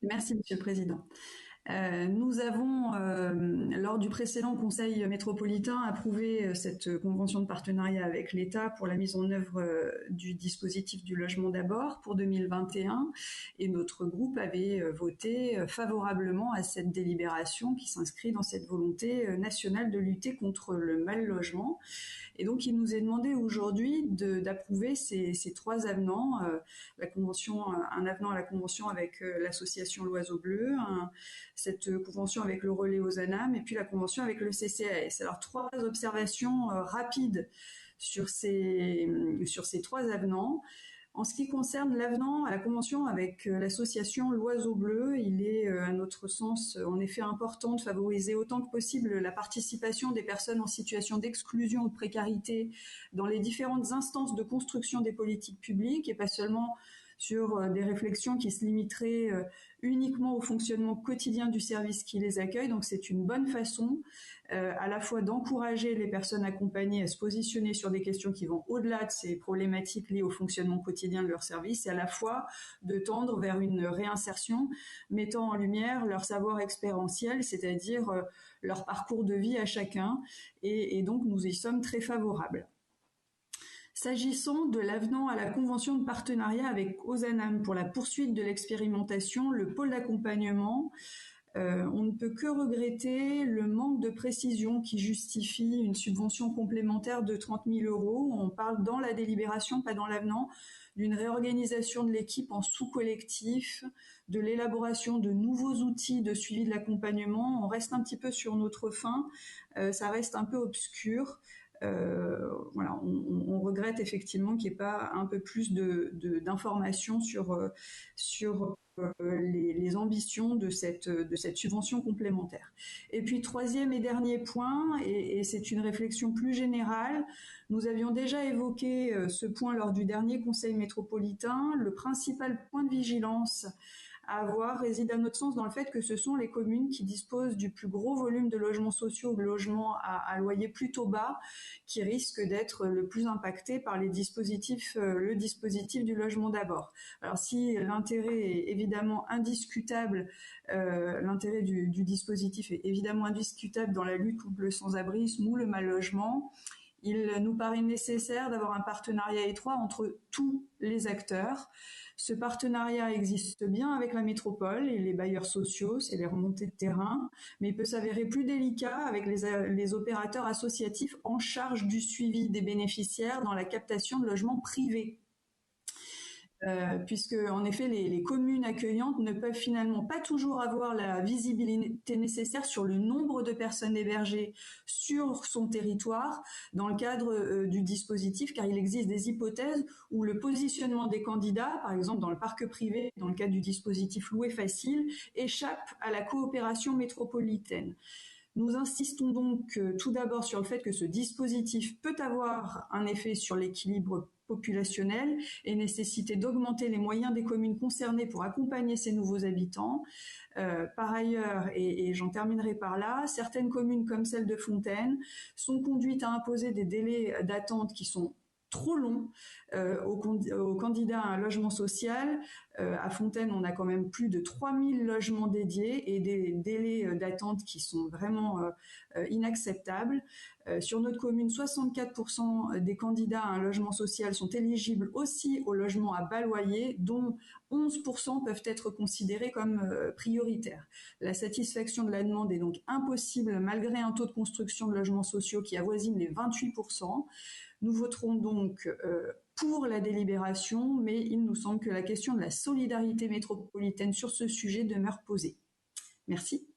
Merci, Monsieur le Président. Nous avons, lors du précédent Conseil métropolitain, approuvé cette convention de partenariat avec l'État pour la mise en œuvre du dispositif du logement d'abord pour 2021, et notre groupe avait voté favorablement à cette délibération qui s'inscrit dans cette volonté nationale de lutter contre le mal logement. Et donc, il nous est demandé aujourd'hui d'approuver ces trois avenants, la convention, un avenant à la convention avec l'association L'Oiseau Bleu, cette convention avec le relais Ozanam et puis la convention avec le CCAS. Alors, trois observations rapides sur ces trois avenants. En ce qui concerne l'avenant à la convention avec l'association L'Oiseau Bleu, il est, à notre sens, en effet important de favoriser autant que possible la participation des personnes en situation d'exclusion ou de précarité dans les différentes instances de construction des politiques publiques et pas seulement sur des réflexions qui se limiteraient uniquement au fonctionnement quotidien du service qui les accueille. Donc c'est une bonne façon à la fois d'encourager les personnes accompagnées à se positionner sur des questions qui vont au-delà de ces problématiques liées au fonctionnement quotidien de leur service et à la fois de tendre vers une réinsertion mettant en lumière leur savoir expérientiel, c'est-à-dire leur parcours de vie à chacun. Et donc nous y sommes très favorables. S'agissant de l'avenant à la convention de partenariat avec Ozanam pour la poursuite de l'expérimentation, le pôle d'accompagnement, on ne peut que regretter le manque de précision qui justifie une subvention complémentaire de 30 000 €. On parle dans la délibération, pas dans l'avenant, d'une réorganisation de l'équipe en sous-collectif, de l'élaboration de nouveaux outils de suivi de l'accompagnement. On reste un petit peu sur notre faim, ça reste un peu obscur. Voilà, on regrette effectivement qu'il n'y ait pas un peu plus d'informations sur les ambitions de cette subvention complémentaire. Et puis troisième et dernier point, et c'est une réflexion plus générale, nous avions déjà évoqué ce point lors du dernier Conseil métropolitain. Le principal point de vigilance à avoir réside à notre sens dans le fait que ce sont les communes qui disposent du plus gros volume de logements sociaux ou de logements à loyer plutôt bas qui risquent d'être le plus impactés par le dispositif du logement d'abord. Alors si l'intérêt est évidemment indiscutable, l'intérêt du dispositif est évidemment indiscutable dans la lutte contre le sans-abrisme ou le mal-logement, il nous paraît nécessaire d'avoir un partenariat étroit entre tous les acteurs. Ce partenariat existe bien avec la métropole et les bailleurs sociaux, c'est les remontées de terrain, mais il peut s'avérer plus délicat avec les opérateurs associatifs en charge du suivi des bénéficiaires dans la captation de logements privés. Puisque en effet les communes accueillantes ne peuvent finalement pas toujours avoir la visibilité nécessaire sur le nombre de personnes hébergées sur son territoire dans le cadre du dispositif, car il existe des hypothèses où le positionnement des candidats, par exemple dans le parc privé, dans le cadre du dispositif Louer Facile, échappe à la coopération métropolitaine. Nous insistons donc tout d'abord sur le fait que ce dispositif peut avoir un effet sur l'équilibre populationnel et nécessiter d'augmenter les moyens des communes concernées pour accompagner ces nouveaux habitants. Par ailleurs, et j'en terminerai par là, certaines communes comme celle de Fontaine sont conduites à imposer des délais d'attente qui sont trop long aux candidats à un logement social. À Fontaine, on a quand même plus de 3000 logements dédiés et des délais d'attente qui sont vraiment inacceptables. Sur notre commune, 64% des candidats à un logement social sont éligibles aussi au logement à bas loyer, dont 11% peuvent être considérés comme prioritaires. La satisfaction de la demande est donc impossible malgré un taux de construction de logements sociaux qui avoisine les 28%. Nous voterons donc pour la délibération, mais il nous semble que la question de la solidarité métropolitaine sur ce sujet demeure posée. Merci.